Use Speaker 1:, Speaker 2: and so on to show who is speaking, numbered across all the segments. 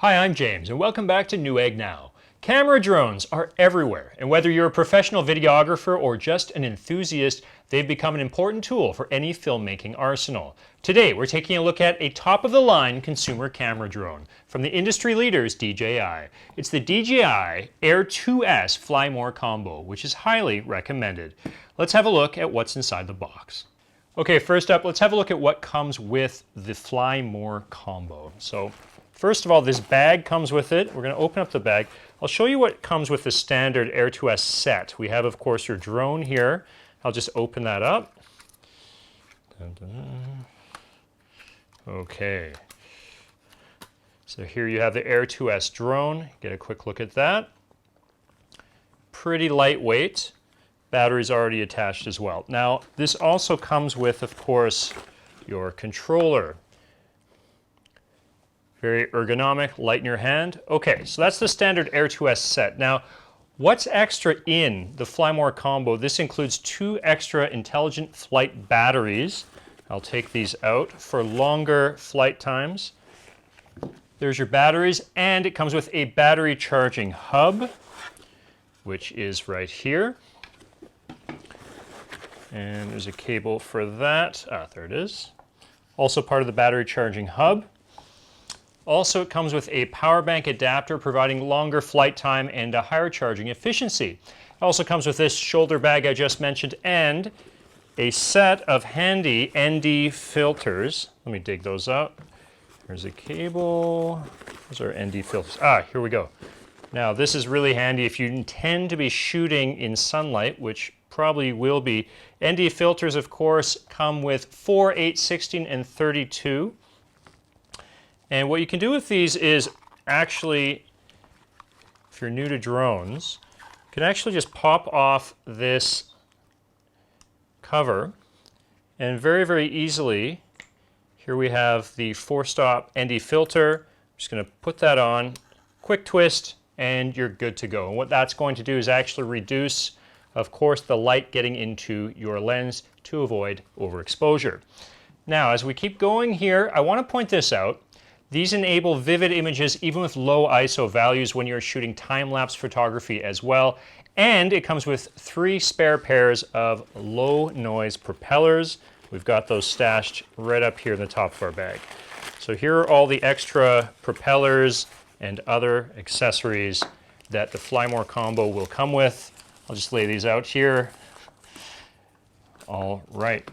Speaker 1: Hi, I'm James, and welcome back to Newegg Now. Camera drones are everywhere, and whether you're a professional videographer or just an enthusiast, they've become an important tool for any filmmaking arsenal. Today, we're taking a look at a top-of-the-line consumer camera drone from the industry leaders DJI. It's the DJI Air 2S Fly More Combo, which is highly recommended. Let's have a look at what's inside the box. Okay, first up, let's have a look at what comes with the Fly More Combo. So, first of all, this bag comes with it. We're going to open up the bag. I'll show you what comes with the standard Air 2S set. We have, of course, your drone here. I'll just open that up. Dun, dun, dun. Okay. So here you have the Air 2S drone. Get a quick look at that. Pretty lightweight. Battery's already attached as well. Now, this also comes with, of course, your controller. Very ergonomic, light in your hand. Okay, so that's the standard Air 2S set. Now, what's extra in the Fly More Combo? This includes 2 extra intelligent flight batteries. I'll take these out for longer flight times. There's your batteries, and it comes with a battery charging hub, which is right here. And there's a cable for that. There it is. Also part of the battery charging hub. Also, it comes with a power bank adapter providing longer flight time and a higher charging efficiency. It also comes with this shoulder bag I just mentioned and a set of handy ND filters. Let me dig those up. There's a cable. Those are ND filters. Here we go. Now, this is really handy if you intend to be shooting in sunlight, which probably will be. ND filters, of course, come with 4, 8, 16, and 32. And what you can do with these is actually, if you're new to drones, you can actually just pop off this cover and very, very easily, here we have the 4-stop ND filter. I'm just going to put that on, quick twist, and you're good to go. And what that's going to do is actually reduce, of course, the light getting into your lens to avoid overexposure. Now, as we keep going here, I want to point this out. These enable vivid images even with low ISO values when you're shooting time-lapse photography as well. And it comes with 3 spare pairs of low noise propellers. We've got those stashed right up here in the top of our bag. So here are all the extra propellers and other accessories that the Fly More Combo will come with. I'll just lay these out here. All right.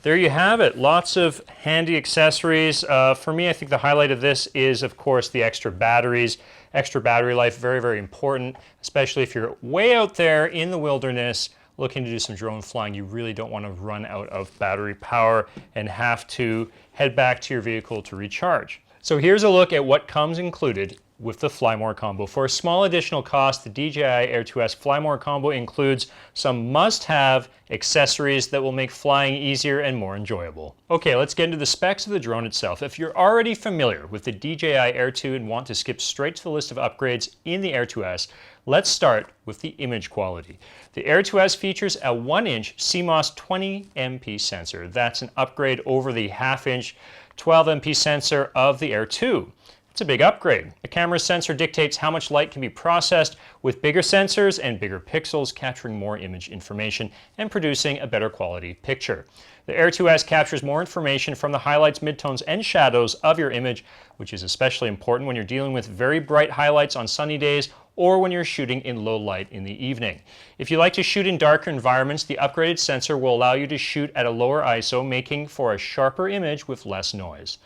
Speaker 1: There you have it, lots of handy accessories. For me, I think the highlight of this is, of course, the extra batteries. Extra battery life, very, very important, especially if you're way out there in the wilderness looking to do some drone flying. You really don't want to run out of battery power and have to head back to your vehicle to recharge. So here's a look at what comes included with the Fly More Combo. For a small additional cost, the DJI Air 2S Fly More Combo includes some must-have accessories that will make flying easier and more enjoyable. Okay, let's get into the specs of the drone itself. If you're already familiar with the DJI Air 2 and want to skip straight to the list of upgrades in the Air 2S, let's start with the image quality. The Air 2S features a 1-inch CMOS 20MP sensor. That's an upgrade over the half-inch 12MP sensor of the Air 2. It's a big upgrade. A camera's sensor dictates how much light can be processed with bigger sensors and bigger pixels, capturing more image information and producing a better quality picture. The Air 2S captures more information from the highlights, midtones, and shadows of your image, which is especially important when you're dealing with very bright highlights on sunny days or when you're shooting in low light in the evening. If you like to shoot in darker environments, the upgraded sensor will allow you to shoot at a lower ISO, making for a sharper image with less noise.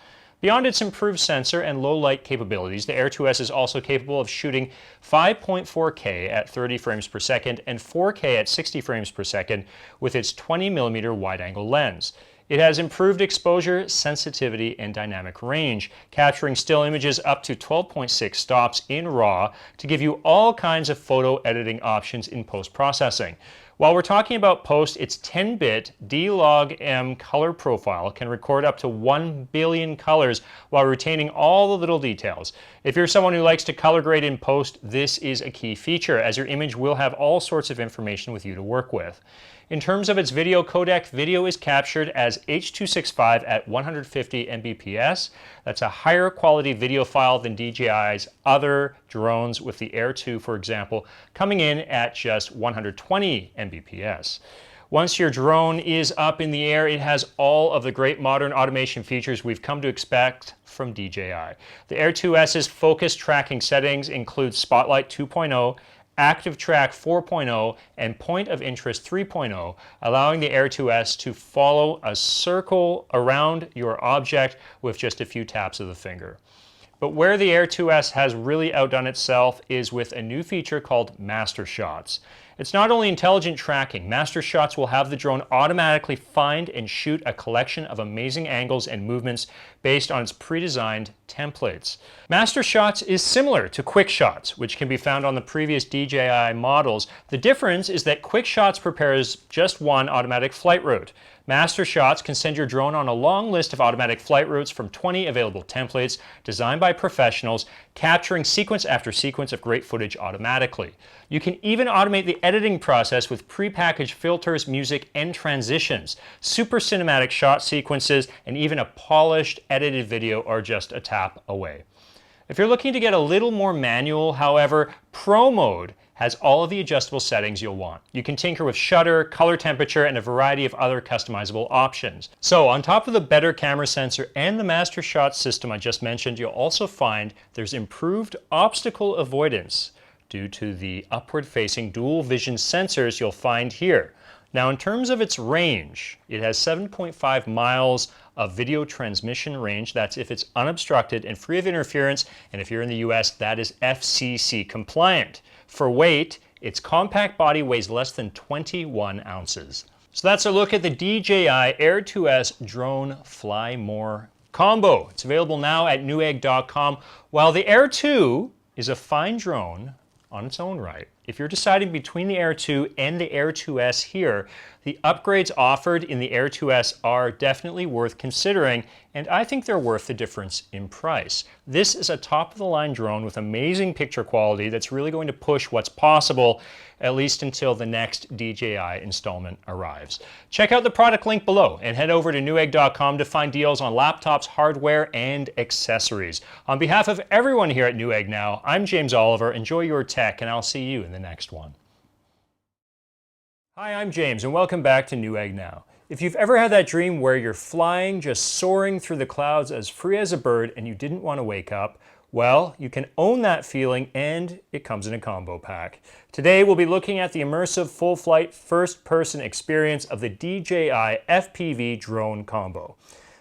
Speaker 1: Beyond its improved sensor and low light capabilities, the Air 2S is also capable of shooting 5.4K at 30 frames per second and 4K at 60 frames per second with its 20mm wide-angle lens. It has improved exposure, sensitivity, and dynamic range, capturing still images up to 12.6 stops in RAW to give you all kinds of photo editing options in post-processing. While we're talking about post, its 10-bit D-Log-M color profile can record up to 1 billion colors while retaining all the little details. If you're someone who likes to color grade in post, this is a key feature, as your image will have all sorts of information with you to work with. In terms of its video codec, video is captured as H.265 at 150 Mbps. That's a higher quality video file than DJI's other drones, with the Air 2, for example, coming in at just 120 Mbps. Once your drone is up in the air, it has all of the great modern automation features we've come to expect from DJI. The Air 2S's focus tracking settings include Spotlight 2.0, Active Track 4.0, and Point of Interest 3.0, allowing the Air 2S to follow a circle around your object with just a few taps of the finger. But where the Air 2S has really outdone itself is with a new feature called Master Shots. It's not only intelligent tracking. Master Shots will have the drone automatically find and shoot a collection of amazing angles and movements based on its pre-designed templates. Master Shots is similar to Quick Shots, which can be found on the previous DJI models. The difference is that Quick Shots prepares just one automatic flight route. Master Shots can send your drone on a long list of automatic flight routes from 20 available templates designed by professionals, capturing sequence after sequence of great footage automatically. You can even automate the editing process with pre-packaged filters, music, and transitions. Super cinematic shot sequences and even a polished, edited video are just a tap away. If you're looking to get a little more manual, however, Pro Mode has all of the adjustable settings you'll want. You can tinker with shutter, color temperature, and a variety of other customizable options. So on top of the better camera sensor and the Master Shot system I just mentioned, you'll also find there's improved obstacle avoidance due to the upward-facing dual vision sensors you'll find here. Now, in terms of its range, it has 7.5 miles of video transmission range. That's if it's unobstructed and free of interference, and if you're in the US, that is FCC compliant. For weight, its compact body weighs less than 21 ounces. So that's a look at the DJI Air 2S Drone Fly More Combo. It's available now at Newegg.com. While the Air 2 is a fine drone on its own right, if you're deciding between the Air 2 and the Air 2S here, the upgrades offered in the Air 2S are definitely worth considering, and I think they're worth the difference in price. This is a top-of-the-line drone with amazing picture quality that's really going to push what's possible, at least until the next DJI installment arrives. Check out the product link below and head over to Newegg.com to find deals on laptops, hardware, and accessories. On behalf of everyone here at Newegg Now, I'm James Oliver. Enjoy your tech, and I'll see you in the next one. Hi, I'm James, and welcome back to Newegg Now. If you've ever had that dream where you're flying, just soaring through the clouds as free as a bird, and you didn't want to wake up, well, you can own that feeling, and it comes in a combo pack. Today, we'll be looking at the immersive full-flight first-person experience of the DJI FPV Drone Combo.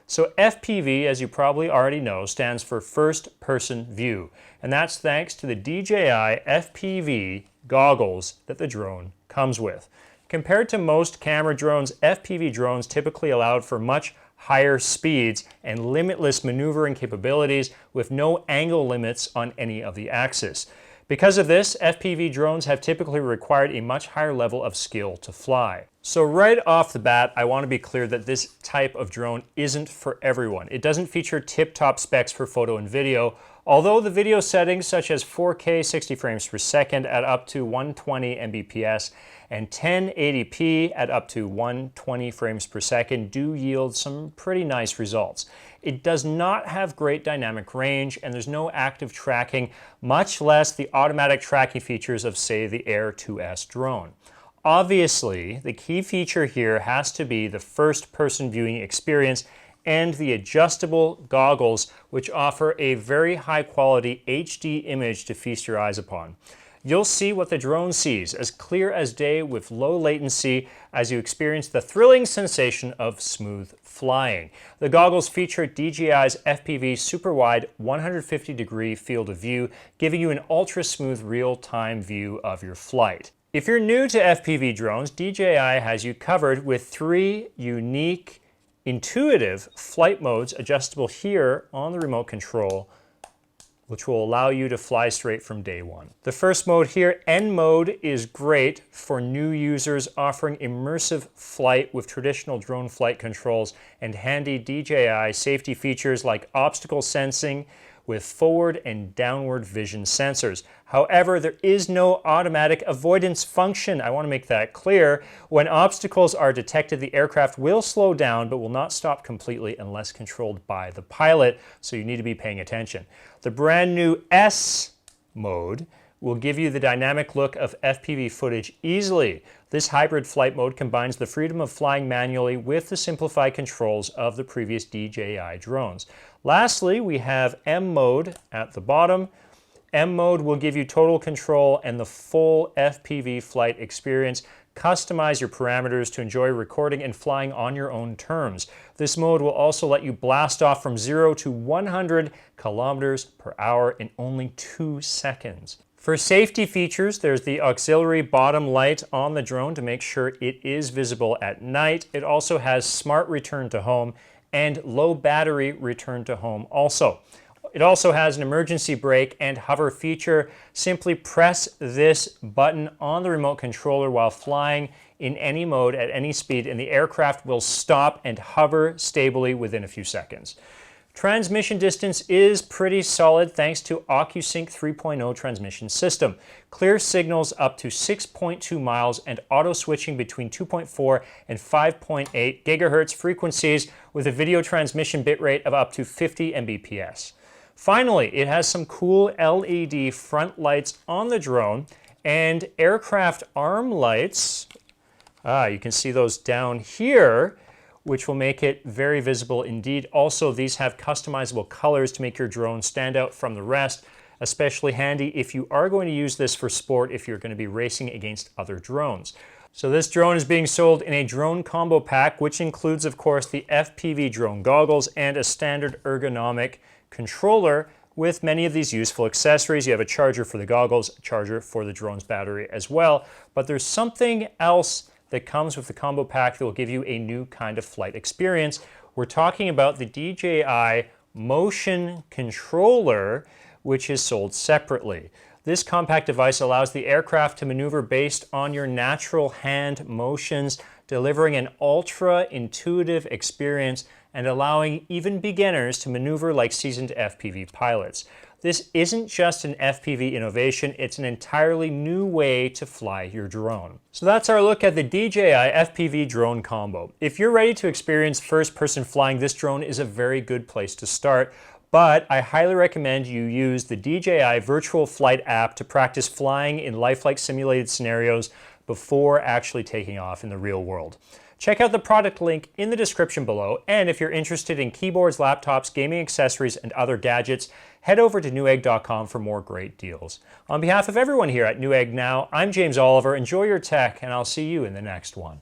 Speaker 1: So FPV, as you probably already know, stands for First Person View, and that's thanks to the DJI FPV goggles that the drone comes with. Compared to most camera drones, FPV drones typically allowed for much higher speeds and limitless maneuvering capabilities with no angle limits on any of the axes. Because of this, FPV drones have typically required a much higher level of skill to fly. So right off the bat, I want to be clear that this type of drone isn't for everyone. It doesn't feature tip-top specs for photo and video, although the video settings such as 4K 60 frames per second at up to 120 Mbps and 1080p at up to 120 frames per second do yield some pretty nice results. It does not have great dynamic range, and there's no active tracking, much less the automatic tracking features of, say, the Air 2S drone. Obviously, the key feature here has to be the first-person viewing experience and the adjustable goggles, which offer a very high-quality HD image to feast your eyes upon. You'll see what the drone sees, as clear as day with low latency, as you experience the thrilling sensation of smooth flying. The goggles feature DJI's FPV super wide 150-degree field of view, giving you an ultra-smooth real-time view of your flight. If you're new to FPV drones, DJI has you covered with 3 unique, intuitive flight modes adjustable here on the remote control, which will allow you to fly straight from day one. The first mode here, N mode, is great for new users, offering immersive flight with traditional drone flight controls and handy DJI safety features like obstacle sensing, with forward and downward vision sensors. However, there is no automatic avoidance function. I want to make that clear. When obstacles are detected, the aircraft will slow down but will not stop completely unless controlled by the pilot, so you need to be paying attention. The brand new S mode will give you the dynamic look of FPV footage easily. This hybrid flight mode combines the freedom of flying manually with the simplified controls of the previous DJI drones. Lastly, we have M mode at the bottom. M mode will give you total control and the full FPV flight experience. Customize your parameters to enjoy recording and flying on your own terms. This mode will also let you blast off from 0 to 100 kilometers per hour in only 2 seconds. For safety features, there's the auxiliary bottom light on the drone to make sure it is visible at night. It also has smart return to home and low battery return to home also. It also has an emergency brake and hover feature. Simply press this button on the remote controller while flying in any mode at any speed, and the aircraft will stop and hover stably within a few seconds. Transmission distance is pretty solid thanks to OcuSync 3.0 transmission system. Clear signals up to 6.2 miles and auto switching between 2.4 and 5.8 gigahertz frequencies with a video transmission bitrate of up to 50 Mbps. Finally, it has some cool LED front lights on the drone and aircraft arm lights. You can see those down here, which will make it very visible indeed. Also, these have customizable colors to make your drone stand out from the rest, especially handy if you are going to use this for sport, if you're going to be racing against other drones. So this drone is being sold in a drone combo pack, which includes, of course, the FPV drone goggles and a standard ergonomic controller with many of these useful accessories. You have a charger for the goggles, a charger for the drone's battery as well, but there's something else that comes with the combo pack that will give you a new kind of flight experience. We're talking about the DJI Motion Controller, which is sold separately. This compact device allows the aircraft to maneuver based on your natural hand motions, delivering an ultra-intuitive experience and allowing even beginners to maneuver like seasoned FPV pilots. This isn't just an FPV innovation, it's an entirely new way to fly your drone. So that's our look at the DJI FPV Drone Combo. If you're ready to experience first-person flying, this drone is a very good place to start, but I highly recommend you use the DJI Virtual Flight app to practice flying in lifelike simulated scenarios before actually taking off in the real world. Check out the product link in the description below, and if you're interested in keyboards, laptops, gaming accessories, and other gadgets, head over to Newegg.com for more great deals. On behalf of everyone here at Newegg Now, I'm James Oliver. Enjoy your tech, and I'll see you in the next one.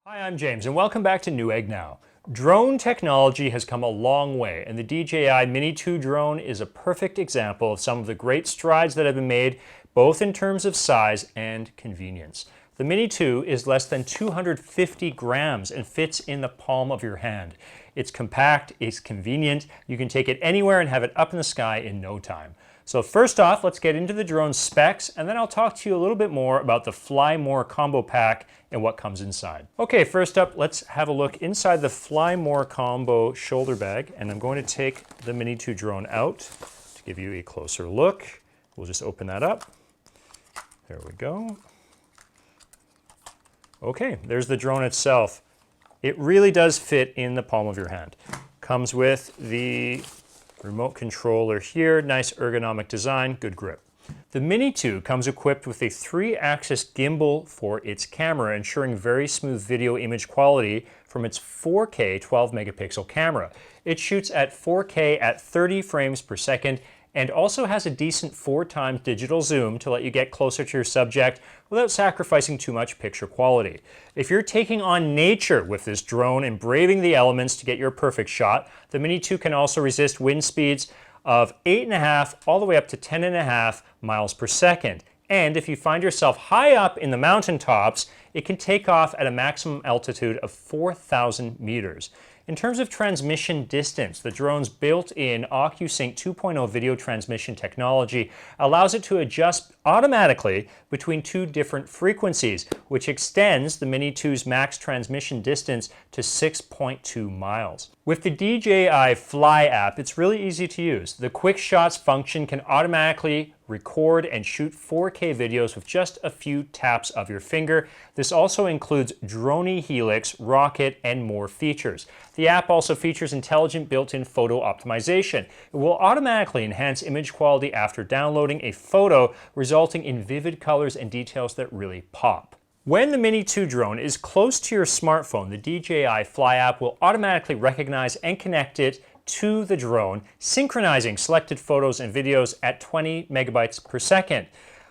Speaker 1: Hi, I'm James, and welcome back to Newegg Now. Drone technology has come a long way, and the DJI Mini 2 drone is a perfect example of some of the great strides that have been made, both in terms of size and convenience. The Mini 2 is less than 250 grams and fits in the palm of your hand. It's compact, it's convenient, you can take it anywhere and have it up in the sky in no time. So first off, let's get into the drone specs, and then I'll talk to you a little bit more about the Fly More Combo Pack and what comes inside. Okay, first up, let's have a look inside the Fly More Combo shoulder bag, and I'm going to take the Mini 2 drone out to give you a closer look. We'll just open that up. There we go. Okay, there's the drone itself. It really does fit in the palm of your hand. Comes with the remote controller here, nice ergonomic design, good grip. The Mini 2 comes equipped with a 3-axis gimbal for its camera, ensuring very smooth video image quality from its 4K 12 megapixel camera. It shoots at 4K at 30 frames per second and also has a decent 4x digital zoom to let you get closer to your subject without sacrificing too much picture quality. If you're taking on nature with this drone and braving the elements to get your perfect shot, the Mini 2 can also resist wind speeds of 8.5 all the way up to 10.5 miles per second. And if you find yourself high up in the mountaintops, it can take off at a maximum altitude of 4,000 meters. In terms of transmission distance, the drone's built-in OcuSync 2.0 video transmission technology allows it to adjust automatically between 2 different frequencies, which extends the Mini 2's max transmission distance to 6.2 miles. With the DJI Fly app, it's really easy to use. The Quick Shots function can automatically record and shoot 4K videos with just a few taps of your finger. This also includes Drone Helix, Rocket, and more features. The app also features intelligent built-in photo optimization. It will automatically enhance image quality after downloading a photo, resulting in vivid colors and details that really pop. When the Mini 2 drone is close to your smartphone, the DJI Fly app will automatically recognize and connect it to the drone, synchronizing selected photos and videos at 20 megabytes per second.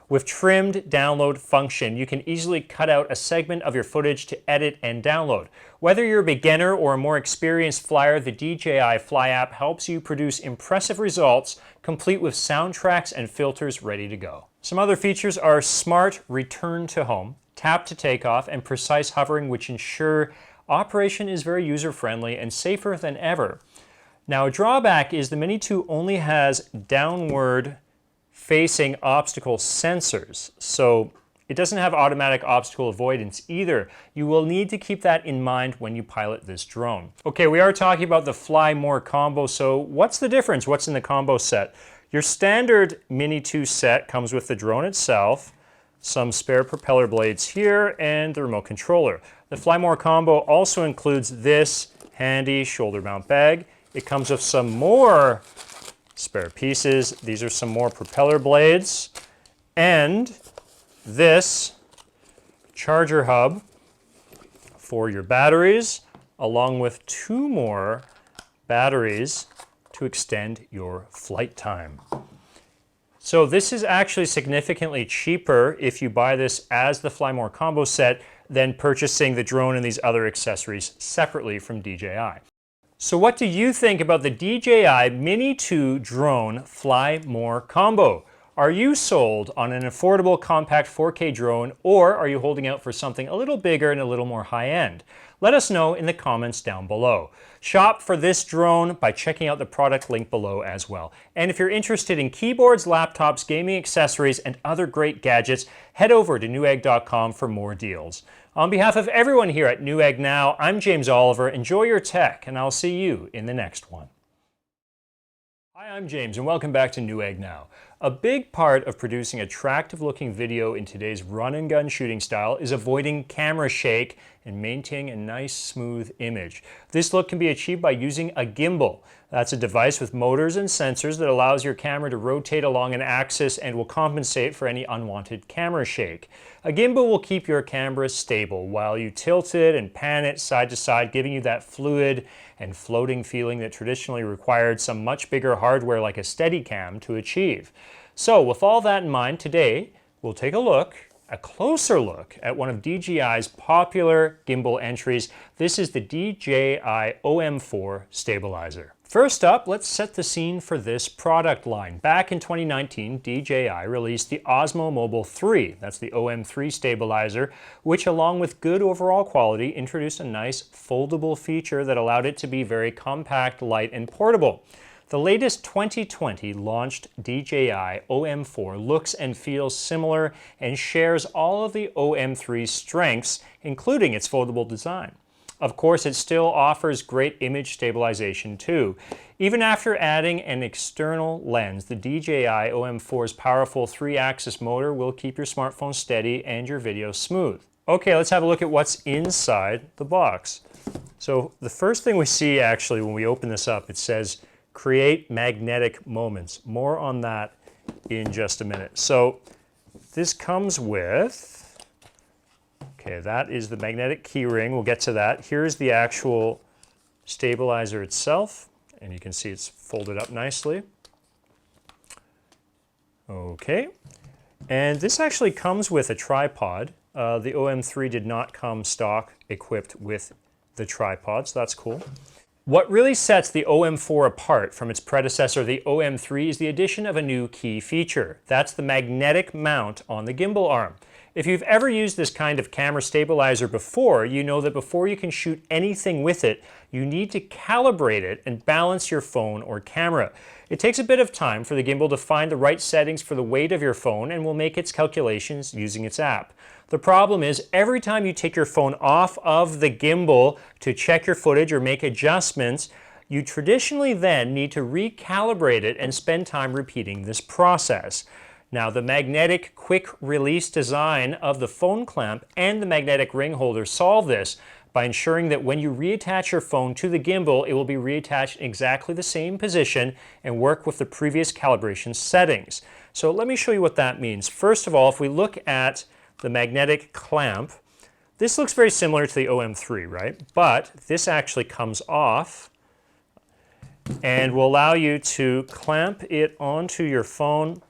Speaker 1: With trimmed download function, you can easily cut out a segment of your footage to edit and download. Whether you're a beginner or a more experienced flyer, the DJI Fly app helps you produce impressive results, complete with soundtracks and filters ready to go. Some other features are Smart Return to Home, Tap to Takeoff, and Precise Hovering, which ensure operation is very user-friendly and safer than ever. Now, a drawback is the Mini 2 only has downward-facing obstacle sensors, so it doesn't have automatic obstacle avoidance either. You will need to keep that in mind when you pilot this drone. Okay, we are talking about the Fly More Combo, so what's the difference? What's in the combo set? Your standard Mini 2 set comes with the drone itself, some spare propeller blades here, and the remote controller. The Fly More Combo also includes this handy shoulder mount bag. It comes with some more spare pieces. These are some more propeller blades, and this charger hub for your batteries, along with 2 more batteries to extend your flight time. So this is actually significantly cheaper if you buy this as the Fly More Combo set than purchasing the drone and these other accessories separately from DJI. So what do you think about the DJI Mini 2 drone Fly More Combo? Are you sold on an affordable compact 4K drone, or are you holding out for something a little bigger and a little more high-end? Let us know in the comments down below. Shop for this drone by checking out the product link below as well. And if you're interested in keyboards, laptops, gaming accessories, and other great gadgets, head over to Newegg.com for more deals. On behalf of everyone here at Newegg Now, I'm James Oliver. Enjoy your tech, and I'll see you in the next one. Hi, I'm James, and welcome back to Newegg Now. A big part of producing attractive-looking video in today's run-and-gun shooting style is avoiding camera shake and maintaining a nice, smooth image. This look can be achieved by using a gimbal. That's a device with motors and sensors that allows your camera to rotate along an axis and will compensate for any unwanted camera shake. A gimbal will keep your camera stable while you tilt it and pan it side to side, giving you that fluid and floating feeling that traditionally required some much bigger hardware like a Steadicam to achieve. So with all that in mind, today we'll take a closer look at one of DJI's popular gimbal entries. This is the DJI OM4 Stabilizer. First up, let's set the scene for this product line. Back in 2019, DJI released the Osmo Mobile 3, that's the OM3 stabilizer, which along with good overall quality introduced a nice foldable feature that allowed it to be very compact, light, and portable. The latest 2020 launched DJI OM4 looks and feels similar and shares all of the OM3's strengths, including its foldable design. Of course, it still offers great image stabilization too. Even after adding an external lens, the DJI OM4's powerful 3-axis motor will keep your smartphone steady and your video smooth. Okay, let's have a look at what's inside the box. So the first thing we see actually when we open this up, it says create magnetic moments. More on that in just a minute. So this comes with, okay, that is the magnetic key ring. We'll get to that. Here's the actual stabilizer itself, and you can see it's folded up nicely. Okay, and this actually comes with a tripod. The OM3 did not come stock equipped with the tripod, so that's cool. What really sets the OM4 apart from its predecessor, the OM3, is the addition of a new key feature. That's the magnetic mount on the gimbal arm. If you've ever used this kind of camera stabilizer before, you know that before you can shoot anything with it, you need to calibrate it and balance your phone or camera. It takes a bit of time for the gimbal to find the right settings for the weight of your phone and will make its calculations using its app. The problem is every time you take your phone off of the gimbal to check your footage or make adjustments, You traditionally then need to recalibrate it and spend time repeating this process. Now, the magnetic quick release design of the phone clamp and the magnetic ring holder solve this by ensuring that when you reattach your phone to the gimbal, it will be reattached in exactly the same position and work with the previous calibration settings. So let me show you what that means. First of all, if we look at the magnetic clamp, this looks very similar to the OM3, right? But this actually comes off and will allow you to clamp it onto your phone.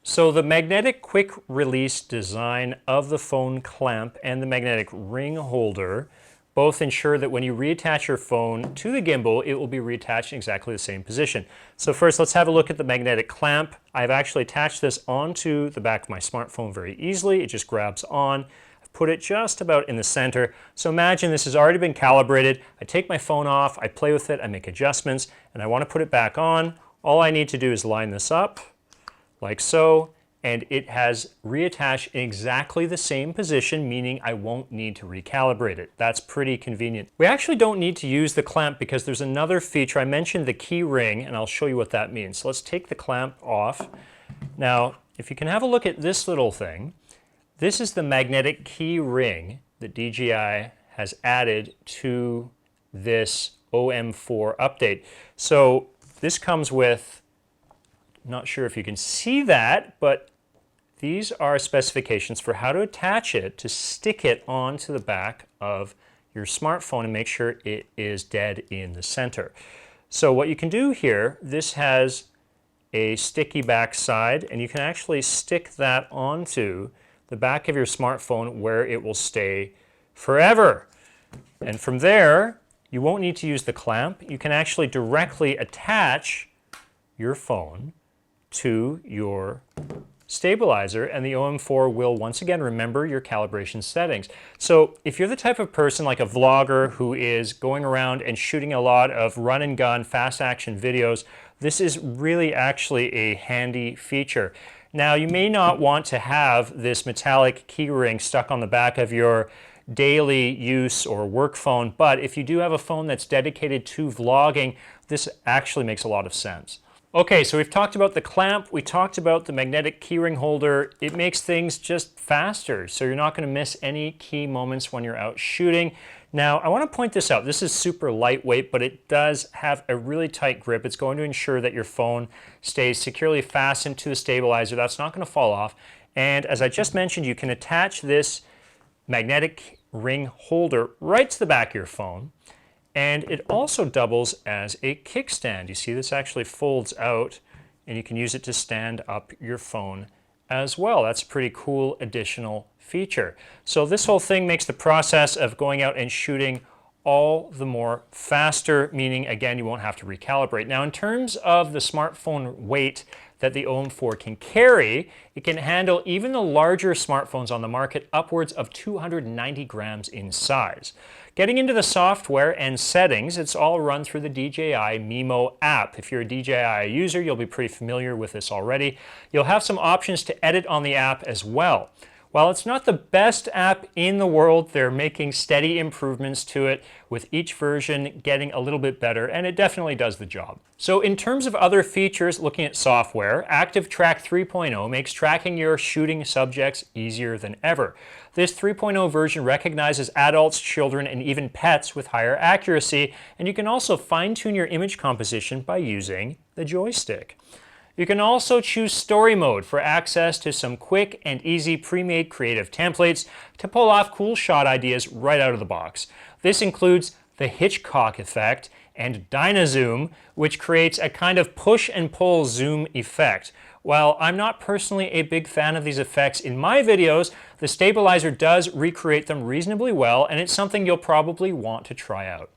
Speaker 1: So the magnetic quick release design of the phone clamp and the magnetic ring holder both ensure that when you reattach your phone to the gimbal, it will be reattached in exactly the same position. So first, let's have a look at the magnetic clamp. I've actually attached this onto the back of my smartphone very easily. It just grabs on. I've put it just about in the center. So imagine this has already been calibrated. I take my phone off, I play with it, I make adjustments, and I want to put it back on. All I need to do is line this up like so, and it has reattached in exactly the same position, meaning I won't need to recalibrate it. That's pretty convenient. We actually don't need to use the clamp because there's another feature. I mentioned the key ring, and I'll show you what that means. So let's take the clamp off. Now, if you can have a look at this little thing, this is the magnetic key ring that DJI has added to this OM4 update. So this comes with, not sure if you can see that, but these are specifications for how to attach it to stick it onto the back of your smartphone and make sure it is dead in the center. So what you can do here, this has a sticky back side, and you can actually stick that onto the back of your smartphone where it will stay forever. And from there, you won't need to use the clamp. You can actually directly attach your phone to your stabilizer, and the OM4 will once again remember your calibration settings. So if you're the type of person like a vlogger who is going around and shooting a lot of run and gun fast action videos, this is really actually a handy feature. Now, you may not want to have this metallic key ring stuck on the back of your daily use or work phone, but if you do have a phone that's dedicated to vlogging, this actually makes a lot of sense. Okay, so we've talked about the clamp, we talked about the magnetic keyring holder. It makes things just faster, so you're not going to miss any key moments when you're out shooting. Now, I want to point this out. This is super lightweight, but it does have a really tight grip. It's going to ensure that your phone stays securely fastened to the stabilizer. That's not going to fall off. And as I just mentioned, you can attach this magnetic ring holder right to the back of your phone. And it also doubles as a kickstand. You see this actually folds out, and you can use it to stand up your phone as well. That's a pretty cool additional feature. So this whole thing makes the process of going out and shooting all the more faster, meaning again you won't have to recalibrate. Now, in terms of the smartphone weight that the OM4 can carry, it can handle even the larger smartphones on the market, upwards of 290 grams in size. Getting into the software and settings, it's all run through the DJI Mimo app. If you're a DJI user, you'll be pretty familiar with this already. You'll have some options to edit on the app as well. While it's not the best app in the world, they're making steady improvements to it, with each version getting a little bit better, and it definitely does the job. So in terms of other features, looking at software, Active Track 3.0 makes tracking your shooting subjects easier than ever. This 3.0 version recognizes adults, children, and even pets with higher accuracy, and you can also fine-tune your image composition by using the joystick. You can also choose story mode for access to some quick and easy pre-made creative templates to pull off cool shot ideas right out of the box. This includes the Hitchcock effect and Dynazoom, which creates a kind of push and pull zoom effect. While I'm not personally a big fan of these effects in my videos, the stabilizer does recreate them reasonably well, and it's something you'll probably want to try out.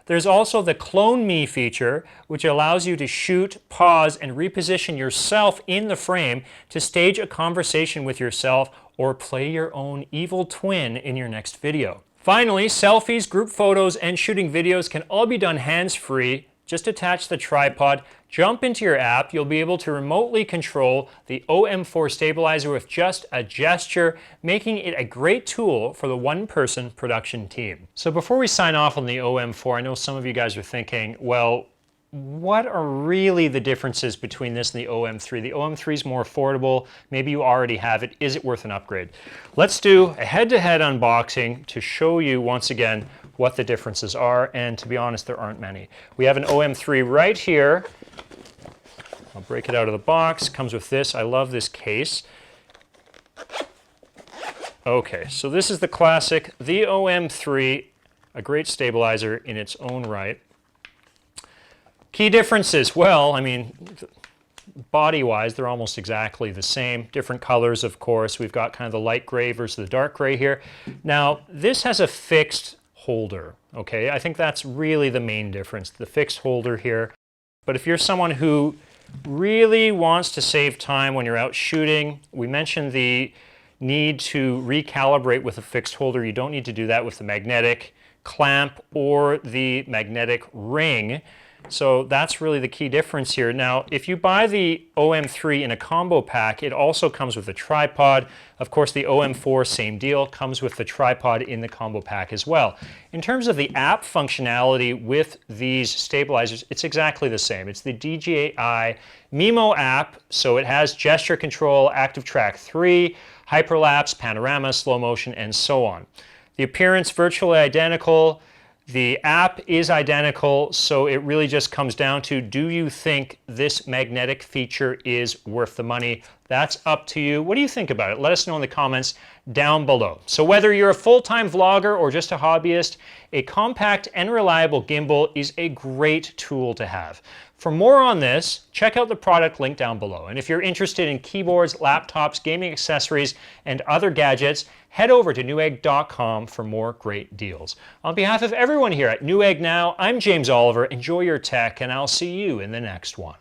Speaker 1: There's also the Clone Me feature, which allows you to shoot, pause, and reposition yourself in the frame to stage a conversation with yourself or play your own evil twin in your next video. Finally, selfies, group photos, and shooting videos can all be done hands-free. Just attach the tripod, Jump into your app, you'll be able to remotely control the OM4 Stabilizer with just a gesture, making it a great tool for the one-person production team. So before we sign off on the OM4, I know some of you guys are thinking, well, what are really the differences between this and the OM3? The OM3 is more affordable. Maybe you already have it. Is it worth an upgrade? Let's do a head-to-head unboxing to show you once again what the differences are, and to be honest, there aren't many. We have an OM3 right here. I'll break it out of the box. Comes with this. I love this case. Okay, so this is the classic, the OM3, a great stabilizer in its own right. Key differences, well, I mean, body-wise, they're almost exactly the same. Different colors, of course. We've got kind of the light gray versus the dark gray here. Now, this has a fixed holder, okay? I think that's really the main difference, the fixed holder here. But if you're someone who really wants to save time when you're out shooting, we mentioned the need to recalibrate with a fixed holder. You don't need to do that with the magnetic clamp or the magnetic ring. So that's really the key difference here. Now, if you buy the OM3 in a combo pack, it also comes with a tripod. Of course, the OM4, same deal, comes with the tripod in the combo pack as well. In terms of the app functionality with these stabilizers, it's exactly the same. It's the DJI Mimo app, so it has gesture control, active track 3, hyperlapse, panorama, slow motion, and so on. The appearance, virtually identical. The app is identical, so it really just comes down to, do you think this magnetic feature is worth the money? That's up to you. What do you think about it? Let us know in the comments down below. So whether you're a full-time vlogger or just a hobbyist, a compact and reliable gimbal is a great tool to have. For more on this, check out the product link down below. And if you're interested in keyboards, laptops, gaming accessories, and other gadgets, head over to Newegg.com for more great deals. On behalf of everyone here at Newegg Now, I'm James Oliver. Enjoy your tech, and I'll see you in the next one.